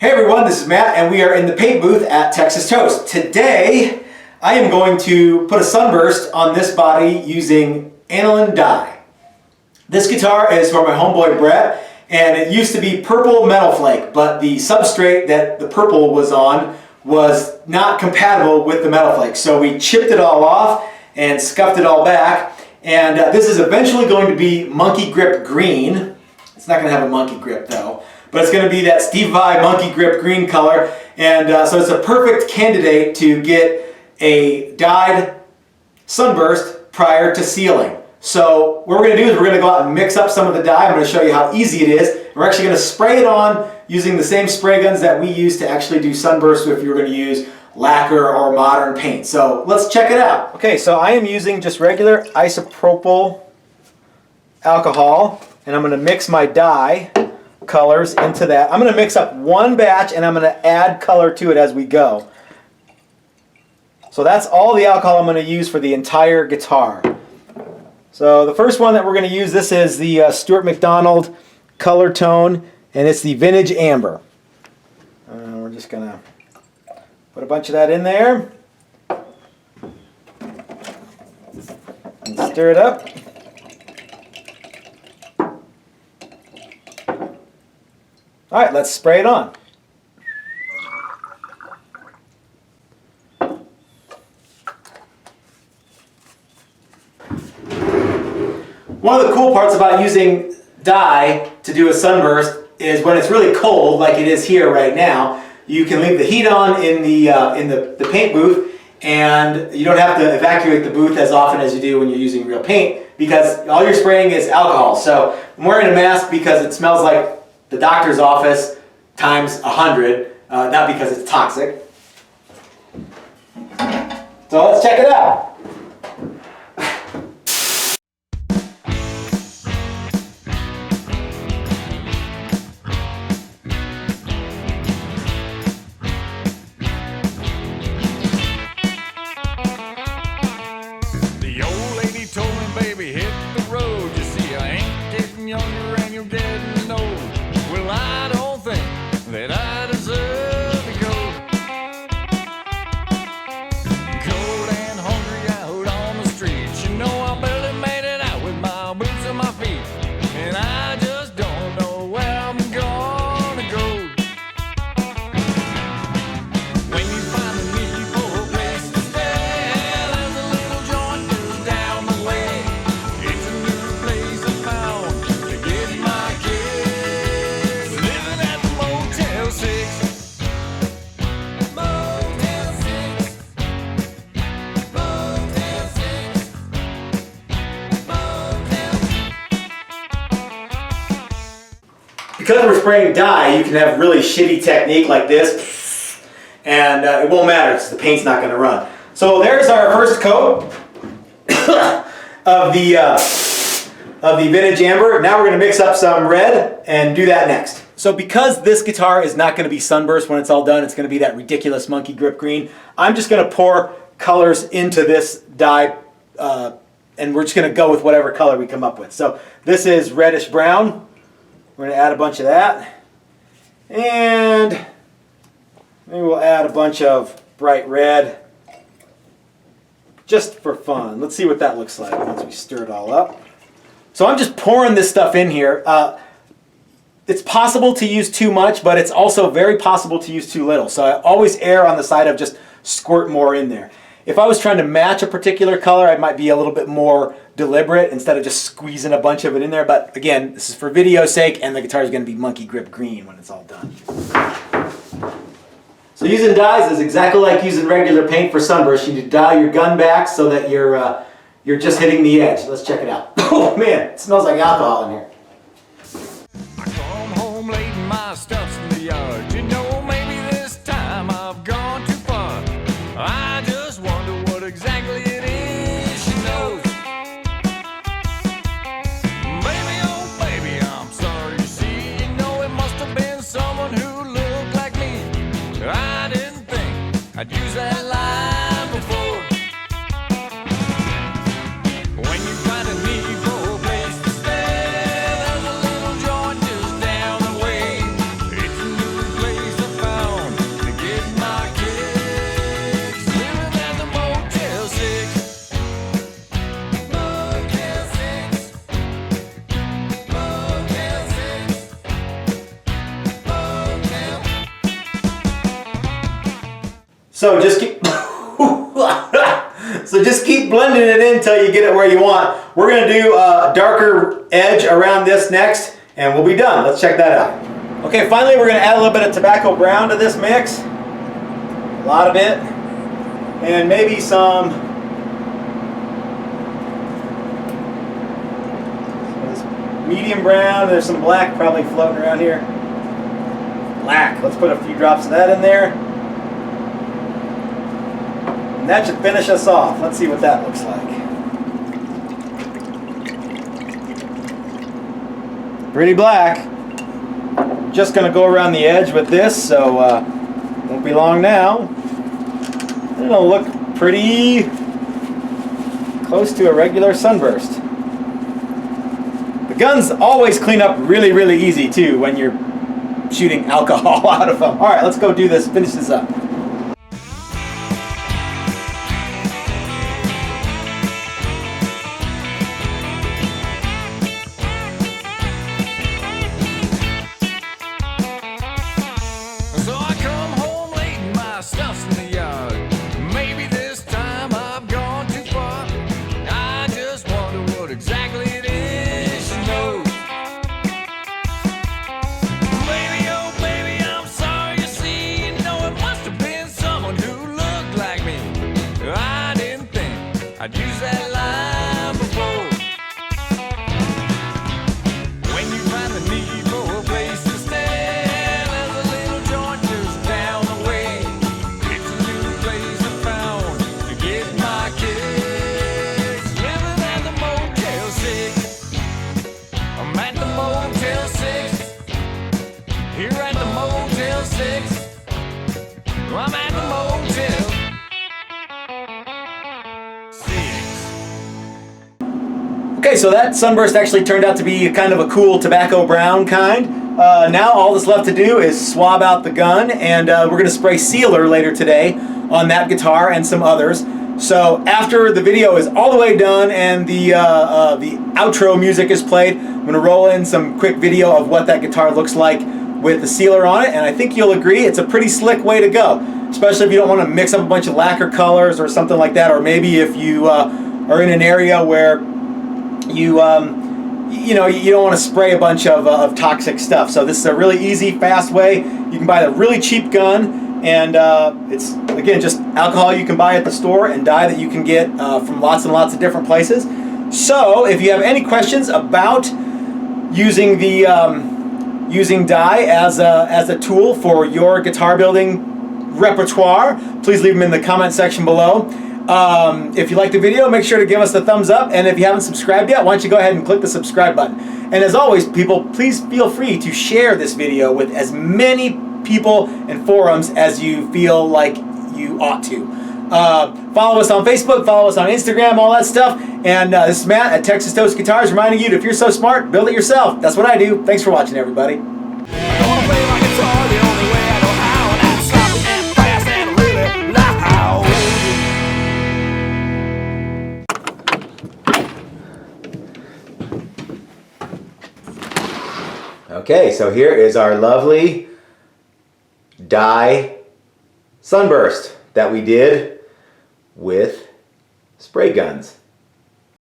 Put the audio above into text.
Hey everyone, this is Matt and we are in the paint booth at Texas Toast. Today I am going to put a sunburst on this body using aniline dye. This guitar is for my homeboy Brett and it used to be purple metal flake, but the substrate that the purple was on was not compatible with the metal flake. So we chipped it all off and scuffed it all back, and this is eventually going to be monkey grip green. It's not going to have a monkey grip though, but it's going to be that Steve Vai monkey grip green color, and so it's a perfect candidate to get a dyed sunburst prior to sealing. So what we're going to do is we're going to go out and mix up some of the dye. I'm going to show you how easy it is. We're actually going to spray it on using the same spray guns that we use to actually do sunbursts if you were going to use lacquer or modern paint. So let's check it out. Okay, so I am using just regular isopropyl alcohol, and I'm going to mix my dye colors into that. I'm going to mix up one batch and I'm going to add color to it as we go. So that's all the alcohol I'm going to use for the entire guitar. So the first one that we're going to use, this is the Stuart McDonald color tone, and it's the Vintage Amber. We're just going to put a bunch of that in there and stir it up. All right, let's spray it on. One of the cool parts about using dye to do a sunburst is when it's really cold, like it is here right now, you can leave the heat on in the paint booth, and you don't have to evacuate the booth as often as you do when you're using real paint, because all you're spraying is alcohol. So I'm wearing a mask because it smells like the doctor's office times 100, not because it's toxic. So let's check it out. The old lady told me, baby, hit the road. You see, I ain't getting younger and you're getting old. Well, I don't think that I deserve the cold. Cold and hungry out on the streets. You know, I barely made it out with my boots on my feet. And I just don't know where I'm gonna go. When you find a need for a place to stay, there's a little joint just down the way. It's a new place I found to get my kicks. Living at the Motel 6. Motel 6. Motel 6. Motel. Because we're spraying dye, you can have really shitty technique like this, and it won't matter because the paint's not going to run. So there's our first coat of the Vintage Amber. Now we're going to mix up some red and do that next. So because this guitar is not going to be sunburst when it's all done, it's going to be that ridiculous monkey grip green, I'm just going to pour colors into this dye, and we're just going to go with whatever color we come up with. So this is reddish brown. We're going to add a bunch of that, and maybe we'll add a bunch of bright red just for fun. Let's see what that looks like once we stir it all up. So I'm just pouring this stuff in here. It's possible to use too much, but it's also very possible to use too little. So I always err on the side of just squirt more in there. If I was trying to match a particular color, I might be a little bit more deliberate instead of just squeezing a bunch of it in there. But again, this is for video's sake, and the guitar is going to be monkey grip green when it's all done. So using dyes is exactly like using regular paint for sunburst. You need to dial your gun back so that you're just hitting the edge. Let's check it out. Oh man, it smells like alcohol in here. I come home late and my stuff's in the yard. You know, maybe this time I've gone too far. I just wonder what exactly it is she knows. Baby, oh baby, I'm sorry to see. You know, it must have been someone who looked like me. I didn't think I'd use that line before. When you find a need for a place to stay, there's a little joint just down the way. It's a new place I So just keep so just keep blending it in until you get it where you want. We're gonna do a darker edge around this next, and we'll be done. Let's check that out. Okay, finally we're gonna add a little bit of tobacco brown to this mix. A lot of it, and maybe some medium brown. There's some black probably floating around here. Black. Let's put a few drops of that in there. And that should finish us off. Let's see what that looks like. Pretty black. Just going to go around the edge with this, so won't be long now. It'll look pretty close to a regular sunburst. The guns always clean up really, really easy too when you're shooting alcohol out of them. All right, let's go do this, finish this up. So I come home late and my stuff's in the yard. Maybe this time I've gone too far. I just wonder what exactly it is she knows. Baby, oh baby, I'm sorry, you see. You know it must have been someone who looked like me. I didn't think I'd use that line before. When you find the need for a place to stay, there's a little joint just down the way. It's a new place I found to get my kicks. Living at the Motel 6. I'm at the Motel 6. Here at the Motel 6. I'm at the Motel 6. Okay, so that sunburst actually turned out to be kind of a cool tobacco brown kind. Now all that's left to do is swab out the gun, and we're going to spray sealer later today on that guitar and some others. So after the video is all the way done and the outro music is played, I'm going to roll in some quick video of what that guitar looks like with the sealer on it, and I think you'll agree it's a pretty slick way to go, especially if you don't want to mix up a bunch of lacquer colors or something like that, or maybe if you are in an area where you don't want to spray a bunch of toxic stuff. So this is a really easy, fast way. You can buy a really cheap gun, and it's, again, just alcohol you can buy at the store and dye that you can get from lots and lots of different places. So if you have any questions about using the using dye as a tool for your guitar building repertoire, please leave them in the comment section below. If you like the video, make sure to give us a thumbs up, and if you haven't subscribed yet, why don't you go ahead and click the subscribe button. And as always, people, please feel free to share this video with as many people and forums as you feel like you ought to. Follow us on Facebook, follow us on Instagram, all that stuff. And this is Matt at Texas Toast Guitars reminding you that if you're so smart, build it yourself. That's what I do. Thanks for watching, everybody. I wanna play my guitar the only way I know how, and that's sloppy and fast and really loud. Okay, so here is our lovely dye sunburst that we did with spray guns.